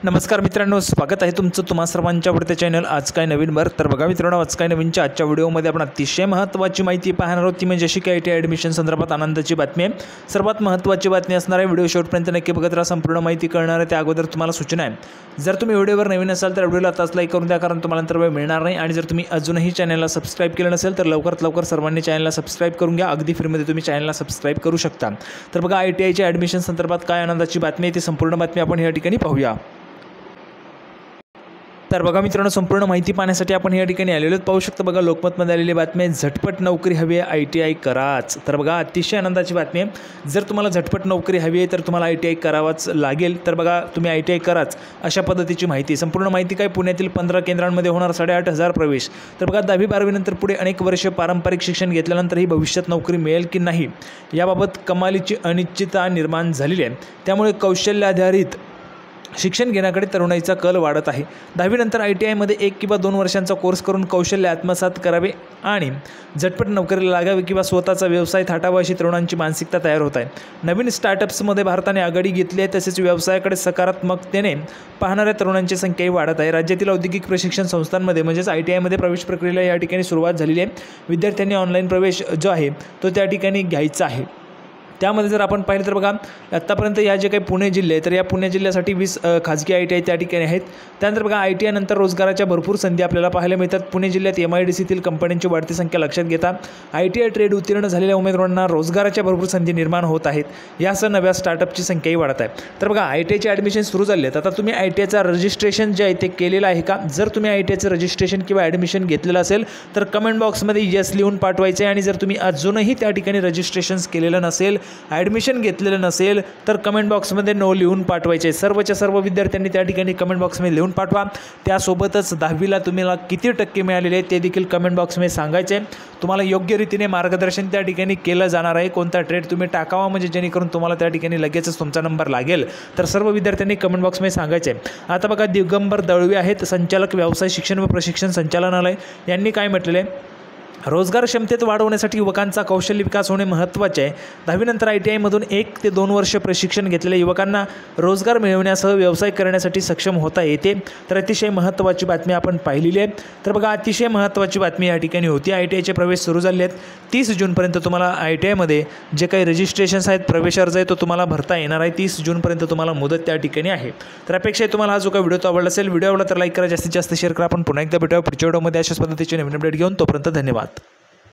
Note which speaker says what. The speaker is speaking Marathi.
Speaker 1: नमस्कार मित्रांनो, स्वागत आहे तुमचं तुम्हा सर्वांच्या आवडत्या चॅनल आज काय नवीन वर। तर बघा मित्रांनो, आज काय नवीनच्या आजच्या व्हिडिओमध्ये आपण अतिशय महत्त्वाची माहिती पाहणार आहोत, ती म्हणजे अशी ITI ॲडमिशन संदर्भात आनंदाची बातमी आहे। सर्वात महत्त्वाची बातमी असणार आहे, व्हिडिओ शेवटपर्यंत नक्की बघत राहा, संपूर्ण माहिती कळणार आहे। त्या अगोदर तुम्हाला सूचना आहे, जर तुम्ही व्हिडिओवर नवीन असाल तर व्हिडिओला आताच लाईक करून द्या, कारण तुम्हाला नंतर वेळ मिळणार नाही। आणि जर तुम्ही अजूनही चॅनलला सबस्क्राईब केलं नसेल तर लवकरात लवकर सर्वांनी चॅनलला सबस्क्राईब करून घ्या, अगदी फ्रीमध्ये तुम्ही चॅनलला सबस्क्राईब करू शकता। तर बघा, ITIच्या ॲडमिशन संदर्भात काय आनंदाची बातमी आहे ती संपूर्ण बातमी आपण या ठिकाणी पाहूया। तर बघा मित्रांनो, संपूर्ण माहिती पाहण्यासाठी आपण या ठिकाणी आलेलो पाहू शकता। बघा, लोकमतमध्ये आलेली बातमी आहे, झटपट नोकरी हवी आहे ITI कराच। तर बघा, अतिशय आनंदाची बातमी आहे, जर तुम्हाला झटपट नोकरी हवी आहे तर तुम्हाला ITI करावाच लागेल। तर बघा, तुम्ही ITI कराच अशा पद्धतीची माहिती, संपूर्ण माहिती काय, पुण्यातील 15 केंद्रांमध्ये होणार 8,500 प्रवेश। तर बघा, 10वी-12वी नंतर पुढे अनेक वर्ष पारंपरिक शिक्षण घेतल्यानंतरही भविष्यात नोकरी मिळेल की नाही याबाबत कमालीची अनिश्चितता निर्माण झालेली आहे। त्यामुळे कौशल्याधारित शिक्षण घेण्याकडे तरुणाईचा कल वाढत आहे। 10वी नंतर ITIमध्ये 1 किंवा 2 वर्षांचा कोर्स करून कौशल्य आत्मसात करावे आणि झटपट नोकरीला लागावे किंवा स्वतःचा व्यवसाय थाटावा अशी तरुणांची मानसिकता तयार होत आहे। नवीन स्टार्टअप्समध्ये भारताने आघाडी घेतली आहे, तसेच व्यवसायाकडे सकारात्मकतेने पाहणाऱ्या तरुणांची संख्याही वाढत आहे। राज्यातील औद्योगिक प्रशिक्षण संस्थांमध्ये म्हणजेच ITIमध्ये प्रवेश प्रक्रियेला या ठिकाणी सुरुवात झालेली आहे। विद्यार्थ्यांनी ऑनलाईन प्रवेश जो आहे तो त्या ठिकाणी घ्यायचा आहे। त्यामध्ये जर आपण पाहिलं तर बघा, आत्तापर्यंत या जे काही पुणे जिल्हे आहेत तर या पुणे जिल्ह्यासाठी 20 खाजगी ITI त्या ठिकाणी आहेत। त्यानंतर बघा, ITI नंतर रोजगाराच्या भरपूर संधी आपल्याला पाहायला मिळतात। पुणे जिल्ह्यात MIDCतील कंपन्यांची वाढती संख्या लक्षात घेता ITI ट्रेड उत्तीर्ण झालेल्या उमेदवारांना रोजगाराच्या भरपूर संधी निर्माण होत आहेत। यासह नव्या स्टार्टअपची संख्याही वाढत आहे। तर बघा, ITIचे ॲडमिशन सुरू झाले आहेत। आता तुम्ही ITIचा रजिस्ट्रेशन जे आहे ते केलेलं आहे का? जर तुम्ही ITIचं रजिस्ट्रेशन किंवा ॲडमिशन घेतलेलं असेल तर कमेंट बॉक्समध्ये येस लिहून पाठवायचं आहे। आणि जर तुम्ही अजूनही त्या ठिकाणी रजिस्ट्रेशन्स केलेलं नसेल, ॲडमिशन घेतलेलं नसेल तर कमेंट बॉक्समध्ये नो लिहून पाठवायचे। सर्वच्या सर्व विद्यार्थ्यांनी त्या ठिकाणी कमेंट बॉक्समध्ये लिहून पाठवा। त्यासोबतच 10वीला तुम्हाला किती टक्के मिळालेले आहेत ते देखील कमेंट बॉक्समध्ये सांगायचे। तुम्हाला योग्य रीतीने मार्गदर्शन त्या ठिकाणी केलं जाणार आहे, कोणता ट्रेड तुम्ही टाकावा म्हणजे जेणेकरून तुम्हाला त्या ठिकाणी लगेचच तुमचा नंबर लागेल। तर सर्व विद्यार्थ्यांनी कमेंट बॉक्समध्ये सांगायचे। आता बघा, दिगंबर दळवी आहेत, संचालक व्यवसाय शिक्षण व प्रशिक्षण संचालनालय, यांनी काय म्हटलेलं आहे, रोजगार क्षमतेत वाढवण्यासाठी युवकांचा कौशल्य विकास होणे महत्त्वाचे आहे। 10वी नंतर ITIमधून 1 ते 2 वर्ष प्रशिक्षण घेतलेल्या युवकांना रोजगार मिळवण्यासह व्यवसाय करण्यासाठी सक्षम होता येते। तर अतिशय महत्त्वाची बातमी आपण पाहिलेली आहे। तर बघा, अतिशय महत्त्वाची बातमी या ठिकाणी होती। ITIचे प्रवेश सुरू झाले आहेत। 30 जूनपर्यंत तुम्हाला ITIमध्ये जे काही रजिस्ट्रेशन्स आहेत, प्रवेश अर्ज आहे तो तुम्हाला भरता येणार आहे। 30 जूनपर्यंत तुम्हाला मुदत त्या ठिकाणी आहे। तर अपेक्षा आहे तुम्हाला हा जो काही व्हिडिओ आवडला असेल, व्हिडिओ आवडला तर लाईक करा, जास्तीत जास्त शेअर करा। आपण पुन्हा एकदा भेटूया पुढच्या व्हिडिओमध्ये अशाच पद्धतीचे नवीन अपडेट घेऊन। तोपर्यंत धन्यवाद।